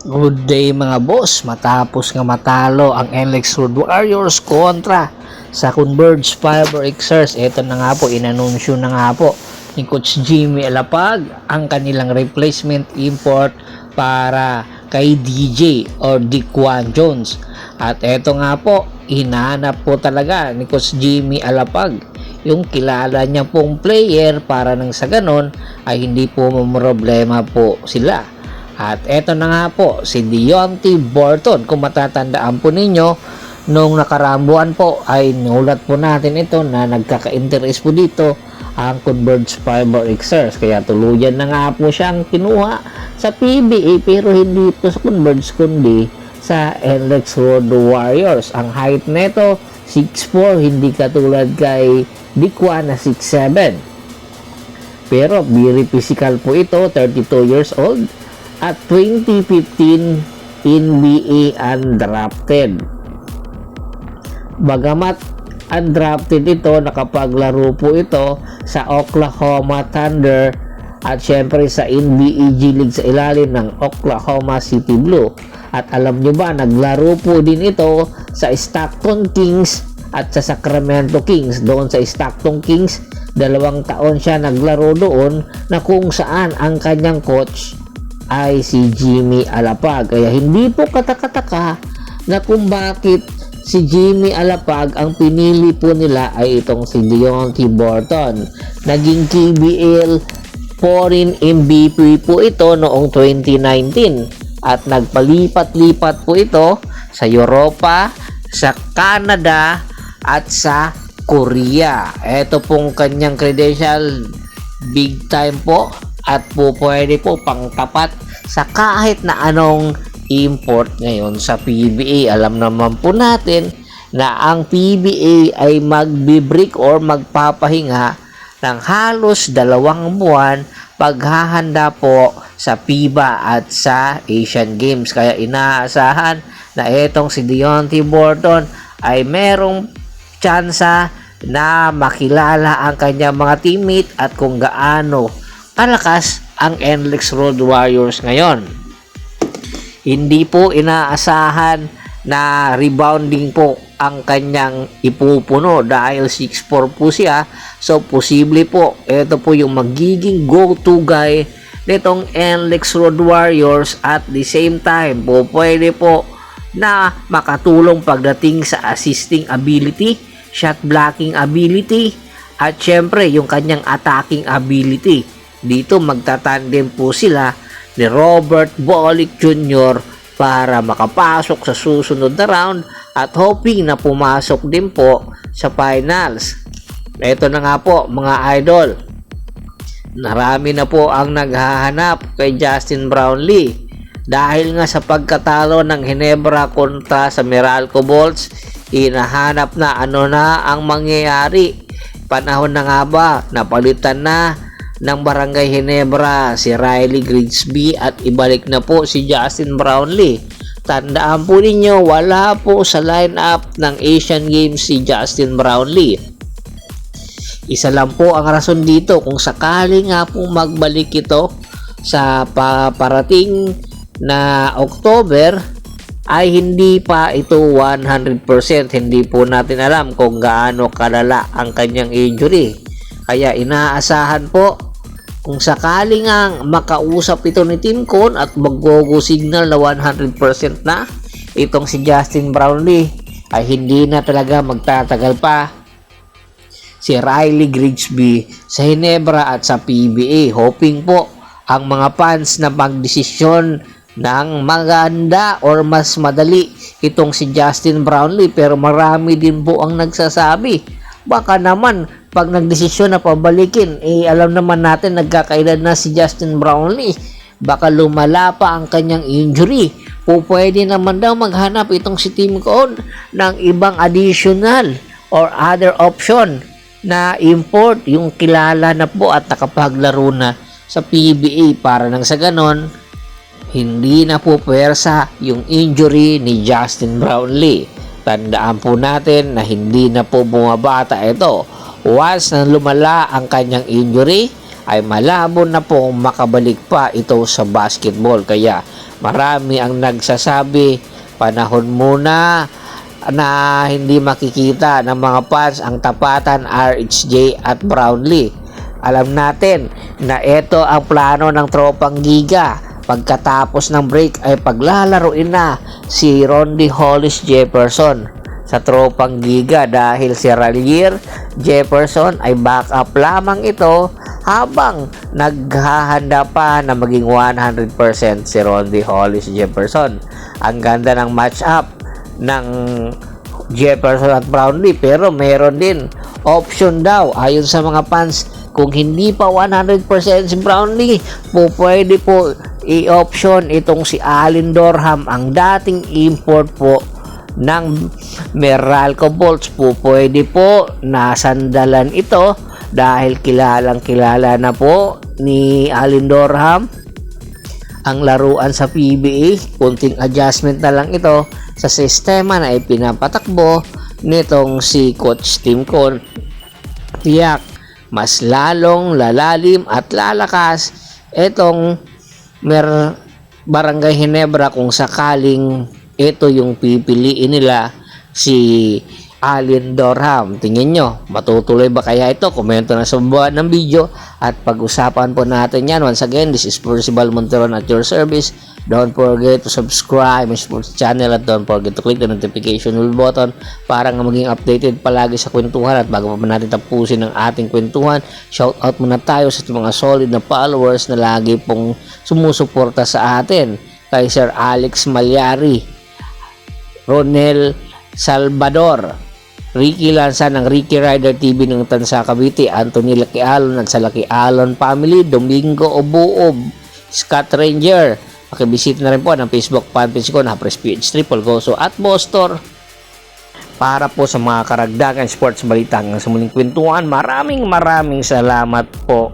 Good day mga boss, matapos nga matalo ang NLEX Road Warriors kontra sa Converge Fiber Xers. Ito na nga po, inanunsyo na nga po ni Coach Jimmy Alapag ang kanilang replacement import para kay DJ or Diquan Jones. At ito nga po, hinahanap po talaga ni Coach Jimmy Alapag yung kilala niya pong player para nang sa ganon ay hindi po problema po sila. At eto na nga po, si Deontay Burton. Kung matatandaan po ninyo, nung nakarambuan po ay nulat po natin ito na nagkaka-interest po dito ang Converge Fiber Xers. Kaya tuluyan na nga po siyang kinuha sa PBA pero hindi po sa Converge kundi sa NLEX Road Warriors. Ang height neto 6'4", hindi katulad kay Diquan na 6'7". Pero very physical po ito, 32 years old. At 2015 NBA undrafted. Bagamat undrafted ito, nakapaglaro po ito sa Oklahoma Thunder at syempre sa NBA G League sa ilalim ng Oklahoma City Blue. At alam nyo ba, naglaro po din ito sa Stockton Kings at sa Sacramento Kings. Doon sa Stockton Kings, 2 taon siya naglaro doon na kung saan ang kanyang coach ay si Jimmy Alapag. Kaya hindi po katakataka na kung bakit si Jimmy Alapag ang pinili po nila ay itong si Deontay Burton. Naging KBL foreign MVP po ito noong 2019 at nagpalipat-lipat po ito sa Europa, sa Canada at sa Korea. Ito pong kanyang credential, big time po. At po pwede po pangtapat sa kahit na anong import ngayon sa PBA. Alam naman po natin na ang PBA ay magbibreak or magpapahinga ng halos 2 buwan paghahanda po sa FIBA at sa Asian Games. Kaya inaasahan na itong si Deontay Burton ay merong tsansa na makilala ang kanyang mga teammate at kung gaano kalakas ang NLEX Road Warriors ngayon. Hindi po inaasahan na rebounding po ang kanyang ipupuno dahil 6'4" po siya. So posible po ito po yung magiging go-to guy nitong NLEX Road Warriors. At the same time po pwede po na makatulong pagdating sa assisting ability, shot blocking ability at syempre yung kanyang attacking ability. Dito magtatandem po sila ni Robert Bolick Jr. para makapasok sa susunod na round at hoping na pumasok din po sa finals. Ito na nga po mga idol. Narami na po ang naghahanap kay Justin Brownlee dahil nga sa pagkatalo ng Ginebra kontra sa Meralco Bolts. Hinahanap na ano na ang mangyayari. Panahon na nga ba napalitan na ng Barangay Ginebra si Riley Grigsby at ibalik na po si Justin Brownlee. Tandaan po ninyo, wala po sa lineup ng Asian Games si Justin Brownlee. Isa lang po ang rason dito, kung sakali nga po magbalik ito sa parating na October ay hindi pa ito 100%. Hindi po natin alam kung gaano kalala ang kanyang injury. Kaya inaasahan po kung sakaling ang makausap ito ni Tim Cone at mag-go signal na 100% na itong si Justin Brownlee ay hindi na talaga magtatagal pa si Riley Grigsby sa Ginebra at sa PBA. Hoping po ang mga fans na magdesisyon ng maganda or mas madali itong si Justin Brownlee, pero marami din po ang nagsasabi baka naman pag nagdesisyon na pabalikin, alam naman natin nagkakaedad na si Justin Brownlee, baka lumala pa ang kanyang injury. Pwede naman daw maghanap itong si Tim Cone ng ibang additional or other option na import, yung kilala na po at nakapaglaro na sa PBA para nang sa ganon hindi na po pwersa yung injury ni Justin Brownlee. Tandaan po natin na hindi na po bumabata ito. Once na lumala ang kanyang injury ay malabo na pong makabalik pa ito sa basketball. Kaya marami ang nagsasabi panahon muna na hindi makikita ng mga fans ang tapatan RHJ at Brownlee. Alam natin na ito ang plano ng tropang Giga. Pagkatapos ng break ay paglalaruin na si Rondy Hollis Jefferson sa tropang Giga dahil si Ralier Jefferson ay backup lamang ito habang naghahanda pa na maging 100% si Rondy Hollis Jefferson. Ang ganda ng match-up ng Jefferson at Brownlee, pero meron din option daw ayon sa mga fans. Kung hindi pa 100% si Brownlee, pwede po i-option itong si Allen Durham, ang dating import po ng Meralco Bolts. Pwede po nasandalan ito dahil kilalang kilala na po ni Allen Durham ang laruan sa PBA. Kunting adjustment na lang ito sa sistema na ipinapatakbo nitong si Coach Tim Cone. Tiyak mas lalong lalalim at lalakas itong Barangay Ginebra kung sakaling ito yung pipiliin nila, si Allen Durham. Tingin nyo, matutuloy ba kaya ito? Komento na sa baba ng video at pag-usapan po natin yan. Once again, this is Percival Monteron at your service. Don't forget to subscribe my sports channel at don't forget to click the notification bell button para nga maging updated palagi sa kwentuhan. At bago pa natin tapusin ang ating kwentuhan, shout out muna tayo sa mga solid na followers na lagi pong sumusuporta sa atin. Kay Sir Alex Malyari, Ronel Salvador, Ricky Lanza ng Ricky Rider TV ng Tansa Cavite, Anthony Laquialon at sa Laquialon Family, Domingo Obuob, Scott Ranger. Pakibisita na rin po ng Facebook fanpage ko na Press PH Triple Goso at Bostor para po sa mga karagdagan sports balita hanggang sa muling kwentuhan. Maraming salamat po.